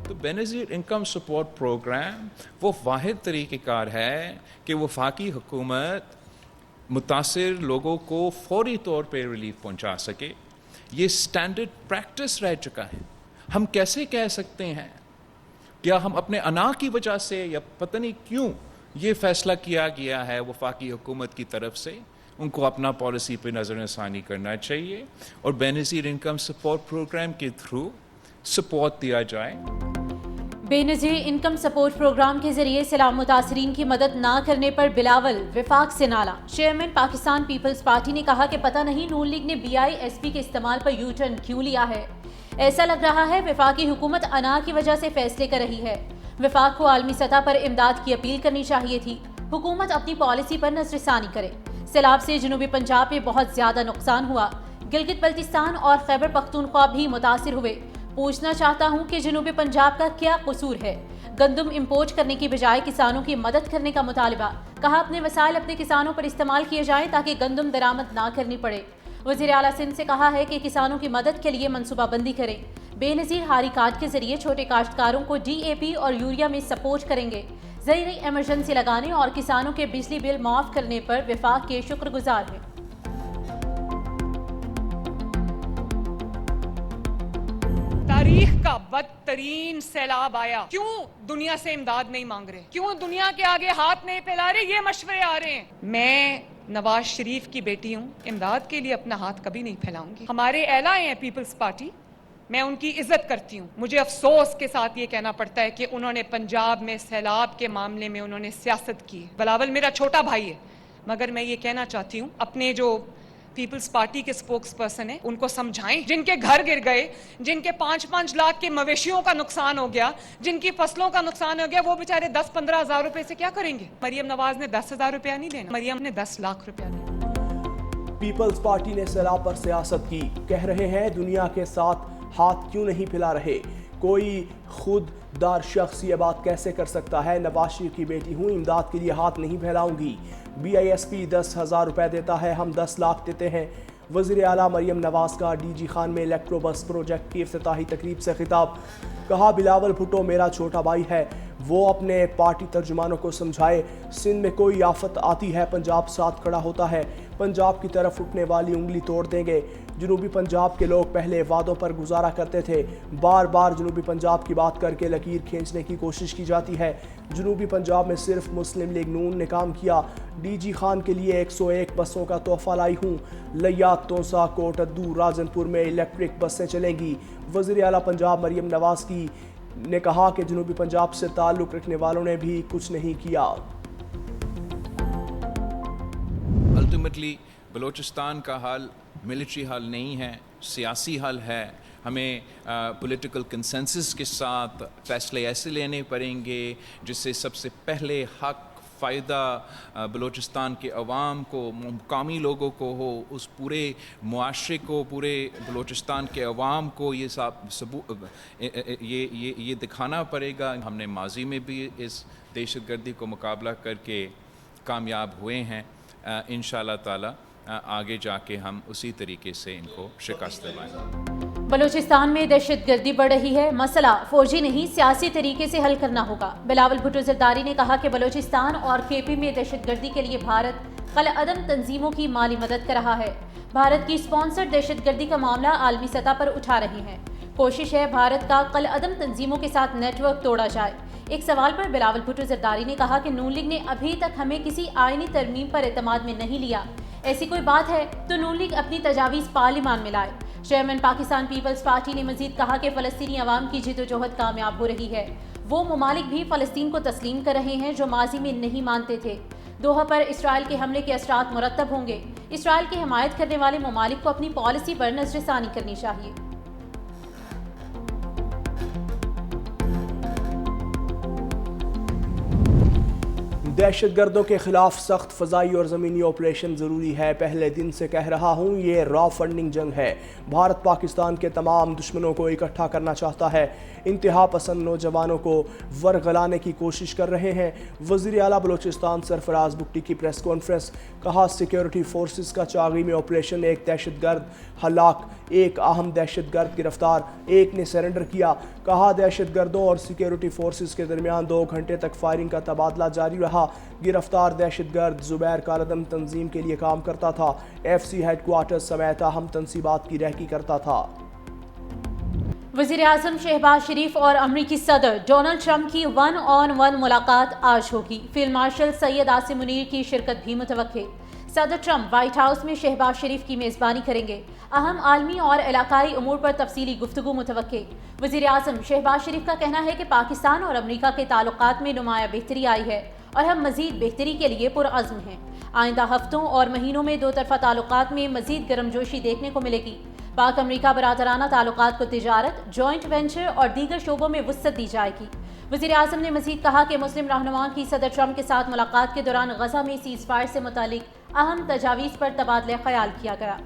تو Benazir income support programme وہ واحد طریقہ کار ہے کہ وفاقی حکومت متاثر لوگوں کو فوری طور پہ ریلیف پہنچا سکے. یہ اسٹینڈرڈ پریکٹس رہ چکا ہے. ہم کیسے کہہ سکتے ہیں؟ کیا ہم اپنے انا کی وجہ سے یا پتہ نہیں کیوں یہ فیصلہ کیا گیا ہے وفاقی حکومت کی طرف سے؟ ان کو اپنا پالیسی پہ نظر ثانی کرنا چاہیے اور بینظیر انکم سپورٹ پروگرام کے تھرو سپورٹ دیا جائے. بے نظیر انکم سپورٹ پروگرام کے ذریعے سیلاب متاثرین کی مدد نہ کرنے پر بلاول وفاق سے نالا. چیئرمین پاکستان پیپلز پارٹی نے کہا کہ پتہ نہیں نون لیگ نے BISP کے استعمال پر یو ٹرن کیوں لیا ہے. ایسا لگ رہا ہے وفاقی حکومت انا کی وجہ سے فیصلے کر رہی ہے. وفاق کو عالمی سطح پر امداد کی اپیل کرنی چاہیے تھی. حکومت اپنی پالیسی پر نظر ثانی کرے. سیلاب سے جنوبی پنجاب میں بہت زیادہ نقصان ہوا. گلگت بلتستان اور خیبر پختونخوا بھی متاثر ہوئے. پوچھنا چاہتا ہوں کہ جنوبی پنجاب کا کیا قصور ہے؟ گندم امپورٹ کرنے کی بجائے کسانوں کی مدد کرنے کا مطالبہ. کہا اپنے وسائل اپنے کسانوں پر استعمال کیے جائیں تاکہ گندم درآمد نہ کرنی پڑے. وزیر اعلیٰ سندھ سے کہا ہے کہ کسانوں کی مدد کے لیے منصوبہ بندی کریں. بے نظیر ہاری کارڈ کے ذریعے چھوٹے کاشتکاروں کو DAP اور یوریا میں سپورٹ کریں گے. زرعی ایمرجنسی لگانے اور کسانوں کے بجلی بل معاف کرنے پر وفاق کے شکر گزار ہیں. تاریخ کا بدترین سیلاب آیا. کیوں دنیا سے امداد نہیں مانگ رہے؟ کیوں دنیا کے آگے ہاتھ نہیں پھیلا رہے؟ یہ مشورے آ رہے ہیں. میں نواز شریف کی بیٹی ہوں. امداد کے لیے اپنا ہاتھ کبھی نہیں پھیلاؤں گی. ہمارے اعلیٰ ہیں پیپلز پارٹی، میں ان کی عزت کرتی ہوں. مجھے افسوس کے ساتھ یہ کہنا پڑتا ہے کہ انہوں نے پنجاب میں سیلاب کے معاملے میں انہوں نے سیاست کی. بلاول میرا چھوٹا بھائی ہے، مگر میں یہ کہنا چاہتی ہوں اپنے جو پیپلز پارٹی کے سپوکس پرسن ہیں ان کو سمجھائیں. جن کے گھر گر گئے، جن کے 5-5 لاکھ کے مویشیوں کا نقصان ہو گیا، جن کی فصلوں کا نقصان ہو گیا، وہ بیچارے 10-15 ہزار روپے سے کیا کریں گے؟ مریم نواز نے 10,000 روپیہ نہیں دینا، مریم نے 10 لاکھ روپیہ دینا. پیپلز پارٹی نے سیلاب پر سیاست کی. کہہ رہے ہیں دنیا کے ساتھ ہاتھ کیوں نہیں پھیلا رہے؟ کوئی خود دار شخص یہ بات کیسے کر سکتا ہے؟ نواز شریف کی بیٹی ہوں، امداد کے لیے ہاتھ نہیں پھیلاؤں گی. BISP 10,000 روپے دیتا ہے، ہم 10 لاکھ دیتے ہیں. وزیر اعلیٰ مریم نواز کا DG خان میں الیکٹرو بس پروجیکٹ کی افتتاحی تقریب سے خطاب. کہا بلاول بھٹو میرا چھوٹا بھائی ہے، وہ اپنے پارٹی ترجمانوں کو سمجھائے. سندھ میں کوئی آفت آتی ہے پنجاب ساتھ کھڑا ہوتا ہے. پنجاب کی طرف اٹھنے والی انگلی توڑ دیں گے. جنوبی پنجاب کے لوگ پہلے وعدوں پر گزارا کرتے تھے. بار بار جنوبی پنجاب کی بات کر کے لکیر کھینچنے کی کوشش کی جاتی ہے. جنوبی پنجاب میں صرف مسلم لیگ نون نے کام کیا. DG خان کے لیے 101 بسوں کا تحفہ لائی ہوں. لیات، تونسا، کوٹ ادو، راجن پور میں الیکٹرک بسیں چلیں گی. وزیر اعلیٰ پنجاب مریم نواز کی نے کہا کہ جنوبی پنجاب سے تعلق رکھنے والوں نے بھی کچھ نہیں کیا. الٹیمیٹلی بلوچستان کا حل ملٹری حل نہیں ہے، سیاسی حل ہے. ہمیں پولیٹیکل کنسنسس کے ساتھ فیصلے ایسے لینے پڑیں گے جس سے سب سے پہلے حق فائدہ بلوچستان کے عوام کو، مقامی لوگوں کو ہو، اس پورے معاشرے کو، پورے بلوچستان کے عوام کو یہ دکھانا پڑے گا. ہم نے ماضی میں بھی اس دہشت گردی کو مقابلہ کر کے کامیاب ہوئے ہیں. انشاءاللہ تعالی آگے جا کے ہم اسی طریقے سے ان کو شکست دلائیں. بلوچستان میں دہشت گردی بڑھ رہی ہے، مسئلہ فوجی نہیں سیاسی طریقے سے حل کرنا ہوگا. بلاول بھٹو زرداری نے کہا کہ بلوچستان اور KP میں دہشت گردی کے لیے بھارت قلع عدم تنظیموں کی مالی مدد کر رہا ہے. بھارت کی سپانسر دہشت گردی کا معاملہ عالمی سطح پر اٹھا رہے ہیں. کوشش ہے بھارت کا قلع عدم تنظیموں کے ساتھ نیٹ ورک توڑا جائے. ایک سوال پر بلاول بھٹو زرداری نے کہا کہ نون لیگ نے ابھی تک ہمیں کسی آئینی ترمیم پر اعتماد میں نہیں لیا. ایسی کوئی بات ہے تو نون لیگ اپنی تجاویز پارلیمان میں لائے. چیئرمین پاکستان پیپلز پارٹی نے مزید کہا کہ فلسطینی عوام کی جدوجہد کامیاب ہو رہی ہے. وہ ممالک بھی فلسطین کو تسلیم کر رہے ہیں جو ماضی میں نہیں مانتے تھے. دوحہ پر اسرائیل کے حملے کے اثرات مرتب ہوں گے. اسرائیل کی حمایت کرنے والے ممالک کو اپنی پالیسی پر نظر ثانی کرنی چاہیے. دہشت گردوں کے خلاف سخت فضائی اور زمینی آپریشن ضروری ہے. پہلے دن سے کہہ رہا ہوں یہ را فنڈنگ جنگ ہے. بھارت پاکستان کے تمام دشمنوں کو اکٹھا کرنا چاہتا ہے. انتہا پسند نوجوانوں کو ورغلانے کی کوشش کر رہے ہیں. وزیر اعلیٰ بلوچستان سرفراز بگٹی کی پریس کانفرنس. کہا سیکیورٹی فورسز کا چاغی میں آپریشن, ایک دہشت گرد ہلاک, ایک اہم دہشت گرد گرفتار, ایک نے سرنڈر کیا. کہا دہشت گردوں اور سیکیورٹی فورسز کے درمیان 2 گھنٹے تک فائرنگ کا تبادلہ جاری رہا. گرفتار دہشت گرد زبیر کالعدم تنظیم کے لیے کام کرتا تھا. ایف سی ہیڈ کوارٹر سمیت اہم تنصیبات کی رہنمائی کرتا تھا. وزیر اعظم شہباز شریف اور امریکی صدر ڈونلڈ ٹرمپ کی 1-on-1 ملاقات آج ہوگی. فیلڈ مارشل سید عاصم منیر کی شرکت بھی متوقع. صدر ٹرمپ وائٹ ہاؤس میں شہباز شریف کی میزبانی کریں گے. اہم عالمی اور علاقائی امور پر تفصیلی گفتگو متوقع. وزیر اعظم شہباز شریف کا کہنا ہے کہ پاکستان اور امریکہ کے تعلقات میں نمایاں بہتری آئی ہے اور ہم مزید بہتری کے لیے پرعزم ہیں. آئندہ ہفتوں اور مہینوں میں 2 طرفہ تعلقات میں مزید گرمجوشی دیکھنے کو ملے گی. پاک امریکہ برادرانہ تعلقات کو تجارت, جوائنٹ وینچر اور دیگر شعبوں میں وسعت دی جائے گی. وزیر اعظم نے مزید کہا کہ مسلم رہنماؤں کی صدر ٹرمپ کے ساتھ ملاقات کے دوران غزہ میں سیز فائر سے متعلق اہم تجاویز پر تبادلہ خیال کیا گیا.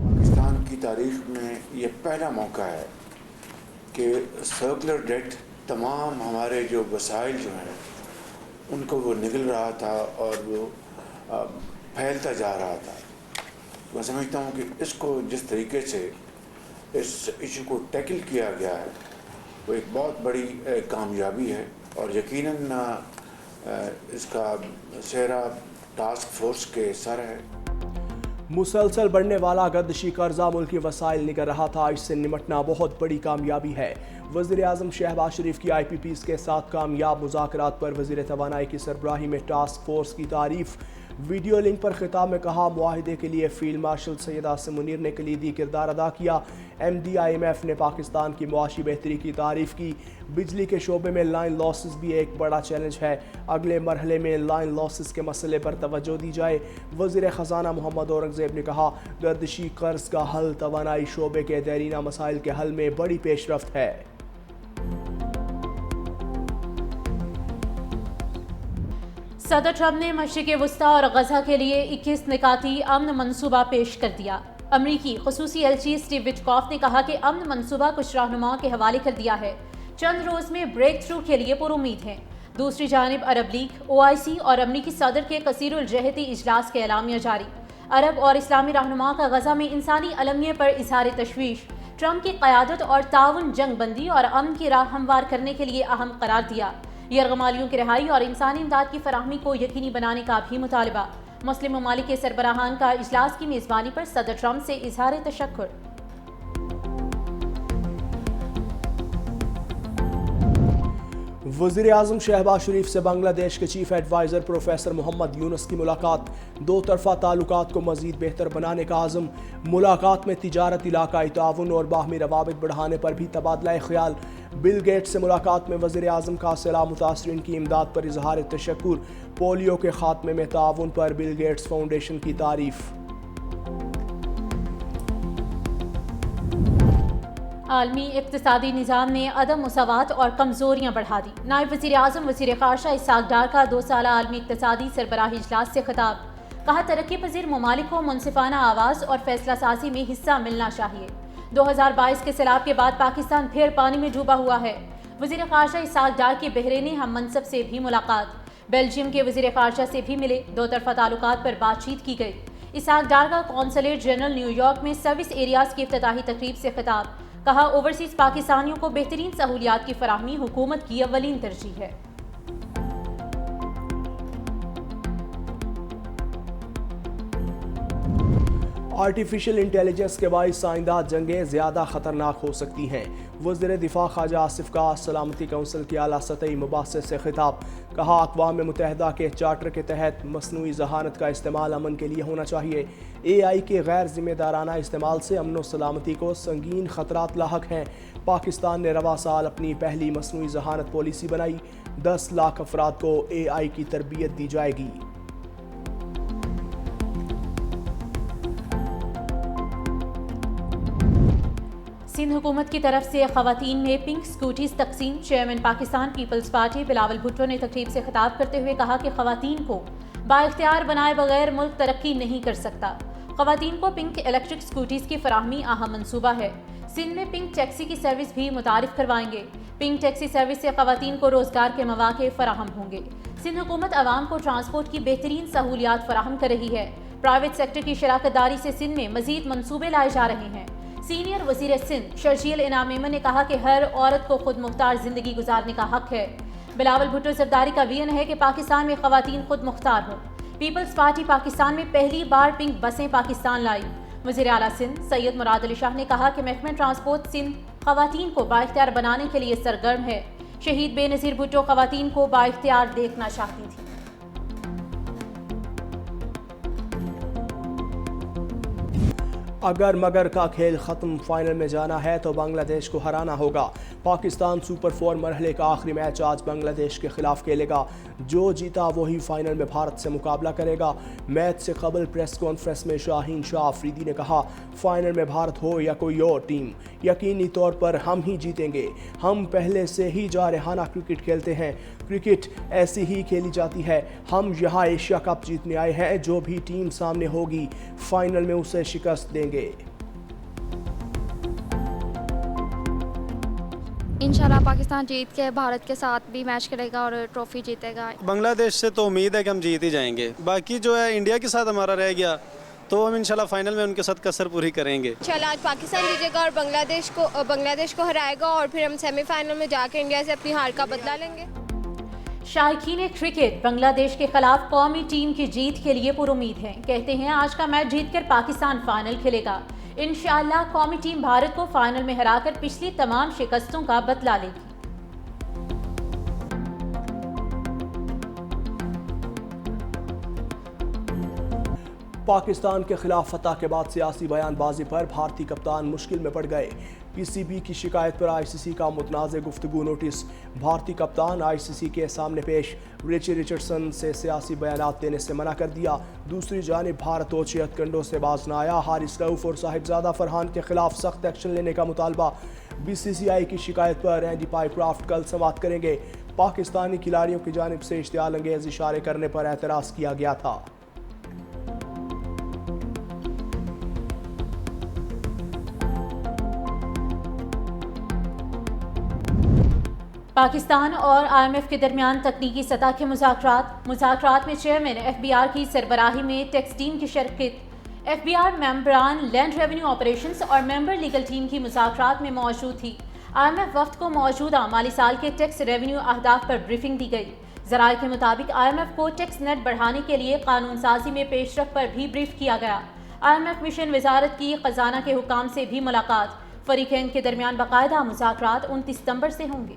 پاکستان کی تاریخ میں یہ پہلا موقع ہے کہ سرکولر ڈیٹ تمام ہمارے جو وسائل جو ہیں ان کو وہ نگل رہا تھا اور وہ پھیلتا جا رہا تھا. میں سمجھتا ہوں کہ اس کو جس طریقے سے اس ایشو کو ٹیکل کیا گیا ہے وہ ایک بہت بڑی کامیابی ہے اور یقیناً اس کا سہرا ٹاسک فورس کے سر ہے. مسلسل بڑھنے والا گردشی قرضہ ملکی وسائل نگر رہا تھا. اس سے نمٹنا بہت بڑی کامیابی ہے. وزیر اعظم شہباز شریف کی آئی پی پیز کے ساتھ کامیاب مذاکرات پر وزیر توانائی کی سربراہی میں ٹاسک فورس کی تعریف. ویڈیو لنک پر خطاب میں کہا معاہدے کے لیے فیلڈ مارشل سید عاصم منیر نے کلیدی کردار ادا کیا. M D I M F نے پاکستان کی معاشی بہتری کی تعریف کی. بجلی کے شعبے میں لائن لاسز بھی ایک بڑا چیلنج ہے. اگلے مرحلے میں لائن لاسز کے مسئلے پر توجہ دی جائے. وزیر خزانہ محمد اورنگزیب نے کہا گردشی قرض کا حل توانائی شعبے کے دیرینہ مسائل کے حل میں بڑی پیش رفت ہے. صدر ٹرمپ نے مشرق وسطیٰ اور غزہ کے لیے 21 نکاتی امن منصوبہ پیش کر دیا. امریکی خصوصی ایلچی اسٹیو وٹکاف نے کہا کہ امن منصوبہ کچھ رہنماؤں کے حوالے کر دیا ہے. چند روز میں بریک تھرو کے لیے پر امید ہیں. دوسری جانب عرب لیگ, OIC اور امریکی صدر کے کثیر الجہتی اجلاس کے اعلامیہ جاری. عرب اور اسلامی رہنماؤں کا غزہ میں انسانی المیہ پر اظہار تشویش. ٹرمپ کی قیادت اور تعاون جنگ بندی اور امن کی راہ ہموار کرنے کے لیے اہم قرار دیا. یرغمالیوں کی رہائی اور انسانی امداد کی فراہمی کو یقینی بنانے کا بھی مطالبہ. مسلم ممالک کے سربراہان کا اجلاس کی میزبانی پر صدر ٹرمپ سے اظہار تشکر. وزیر اعظم شہباز شریف سے بنگلہ دیش کے چیف ایڈوائزر پروفیسر محمد یونس کی ملاقات. 2 طرفہ تعلقات کو مزید بہتر بنانے کا عزم. ملاقات میں تجارت, علاقائی تعاون اور باہمی روابط بڑھانے پر بھی تبادلہ خیال. بل گیٹس سے ملاقات میں وزیر اعظم کا سیلاب متاثرین کی امداد پر اظہار تشکر. پولیو کے خاتمے میں تعاون پر بل گیٹس فاؤنڈیشن کی تعریف. عالمی اقتصادی نظام نے عدم مساوات اور کمزوریاں بڑھا دی. نائب وزیر اعظم وزیر خارجہ اسحاق ڈار کا 2 سالہ عالمی اقتصادی سربراہی اجلاس سے خطاب. کہا ترقی پذیر ممالک کو منصفانہ آواز اور فیصلہ سازی میں حصہ ملنا چاہیے. 2022 کے سیلاب کے بعد پاکستان پھر پانی میں ڈوبا ہوا ہے. وزیر خارجہ اسحاق ڈار کی بحرین ہم منصب سے بھی ملاقات. بیلجیم کے وزیر خارجہ سے بھی ملے. 2 طرفہ تعلقات پر بات چیت کی گئی. اسحاق ڈار کا قونصلیٹ جنرل نیو یارک میں سروس ایریاز کی افتتاحی تقریب سے خطاب. کہا اوورسیز پاکستانیوں کو بہترین سہولیات کی فراہمی حکومت کی اولین ترجیح ہے. آرٹیفیشل انٹیلیجنس کے باعث آئندہ جنگیں زیادہ خطرناک ہو سکتی ہیں. وزیر دفاع خواجہ آصف کا سلامتی کونسل کی اعلیٰ سطحی مباحثے سے خطاب. کہا اقوام متحدہ کے چارٹر کے تحت مصنوعی ذہانت کا استعمال امن کے لیے ہونا چاہیے. AI کے غیر ذمہ دارانہ استعمال سے امن و سلامتی کو سنگین خطرات لاحق ہیں. پاکستان نے رواں سال اپنی پہلی مصنوعی ذہانت پالیسی بنائی. 10 لاکھ افراد کو AI کی تربیت دی جائے گی. سندھ حکومت کی طرف سے خواتین میں پنک سکوٹیز تقسیم. چیئرمین پاکستان پیپلز پارٹی بلاول بھٹو نے تقریب سے خطاب کرتے ہوئے کہا کہ خواتین کو بااختیار بنائے بغیر ملک ترقی نہیں کر سکتا. خواتین کو پنک الیکٹرک سکوٹیز کی فراہمی اہم منصوبہ ہے. سندھ میں پنک ٹیکسی کی سروس بھی متعارف کروائیں گے. پنک ٹیکسی سروس سے خواتین کو روزگار کے مواقع فراہم ہوں گے. سندھ حکومت عوام کو ٹرانسپورٹ کی بہترین سہولیات فراہم کر رہی ہے. پرائیویٹ سیکٹر کی شراکت داری سے سندھ میں مزید منصوبے لائے جا رہے ہیں. سینئر وزیر سندھ شرجیل انعام میمن نے کہا کہ ہر عورت کو خود مختار زندگی گزارنے کا حق ہے. بلاول بھٹو زرداری کا ویژن ہے کہ پاکستان میں خواتین خود مختار ہوں. پیپلز پارٹی پاکستان میں پہلی بار پنک بسیں پاکستان لائی. وزیر اعلیٰ سندھ سید مراد علی شاہ نے کہا کہ محکمہ ٹرانسپورٹ سندھ خواتین کو بااختیار بنانے کے لیے سرگرم ہے. شہید بے نظیر بھٹو خواتین کو بااختیار دیکھنا چاہتی تھی. اگر مگر کا کھیل ختم، فائنل میں جانا ہے تو بنگلہ دیش کو ہرانا ہوگا. پاکستان سپر 4 مرحلے کا آخری میچ آج بنگلہ دیش کے خلاف کھیلے گا. جو جیتا وہی فائنل میں بھارت سے مقابلہ کرے گا. میچ سے قبل پریس کانفرنس میں شاہین شاہ آفریدی نے کہا، فائنل میں بھارت ہو یا کوئی اور ٹیم، یقینی طور پر ہم ہی جیتیں گے. ہم پہلے سے ہی جارحانہ کرکٹ کھیلتے ہیں. کرکٹ ایسی ہی کھیلی جاتی ہے. ہم یہاں ایشیا کپ جیتنے آئے ہیں. جو بھی ٹیم سامنے ہوگی فائنل میں اسے شکست دیں گے. انشاءاللہ پاکستان جیت کے بھارت کے ساتھ بھی میچ کرے گا اور ٹرافی جیتے گا. بنگلہ دیش سے تو امید ہے کہ ہم جیت ہی جائیں گے. باقی جو ہے انڈیا کے ساتھ ہمارا رہ گیا تو ہم انشاءاللہ فائنل میں ان کے ساتھ کسر پوری کریں گے. انشاءاللہ آج پاکستان جیتے گا اور بنگلہ دیش کو ہرائے گا اور پھر ہم سیمی فائنل میں جا کے انڈیا سے اپنی ہار کا بدلہ لیں گے. شائقین کرکٹ بنگلہ دیش کے خلاف قومی ٹیم کی جیت کے لیے پر امید ہیں. کہتے ہیں آج کا میچ جیت کر پاکستان فائنل کھیلے گا. انشاءاللہ قومی ٹیم بھارت کو فائنل میں ہرا کر پچھلی تمام شکستوں کا بدلہ لے گی. پاکستان کے خلاف فتح کے بعد سیاسی بیان بازی پر بھارتی کپتان مشکل میں پڑ گئے. پی سی بی کی شکایت پر آئی سی سی کا متنازع گفتگو نوٹس. بھارتی کپتان آئی سی سی کے سامنے پیش. رچی رچرڈسن سے سیاسی بیانات دینے سے منع کر دیا. دوسری جانب بھارت اوچھے ہتھ کنڈوں سے باز نہ آیا. حارث رؤف اور صاحبزادہ فرحان کے خلاف سخت ایکشن لینے کا مطالبہ. بی سی سی آئی کی شکایت پر اینڈی پائی کرافٹ کل سماعت کریں گے. پاکستانی کھلاڑیوں کی جانب سے اشتعال انگیز اشارے کرنے پر اعتراض کیا گیا تھا. پاکستان اور آئی ایم ایف کے درمیان تکنیکی سطح کے مذاکرات میں چیئرمین ایف بی آر کی سربراہی میں ٹیکس ٹیم کی شرکت. ایف بی آر ممبران لینڈ ریونیو آپریشنز اور ممبر لیگل ٹیم کی مذاکرات میں موجود تھی. آئی ایم ایف وفد کو موجودہ مالی سال کے ٹیکس ریونیو اہداف پر بریفنگ دی گئی. ذرائع کے مطابق آئی ایم ایف کو ٹیکس نیٹ بڑھانے کے لیے قانون سازی میں پیش رفت پر بھی بریف کیا گیا. آئی ایم ایف مشن وزارت کی خزانہ کے حکام سے بھی ملاقات. فریقین کے درمیان باقاعدہ مذاکرات 29 ستمبر سے ہوں گے.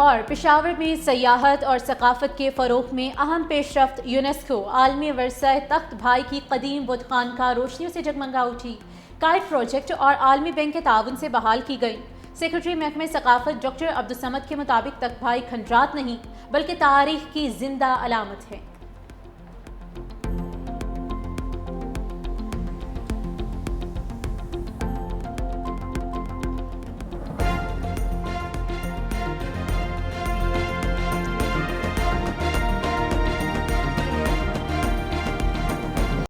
اور پشاور میں سیاحت اور ثقافت کے فروغ میں اہم پیش رفت. یونیسکو عالمی ورثہ تخت بھائی کی قدیم بدھ خانقاہ روشنیوں سے جگمگا اٹھی. کائٹ پروجیکٹ اور عالمی بینک کے تعاون سے بحال کی گئی. سیکرٹری محکمہ ثقافت ڈاکٹر عبدالصمد کے مطابق تخت بھائی کھنڈرات نہیں بلکہ تاریخ کی زندہ علامت ہے.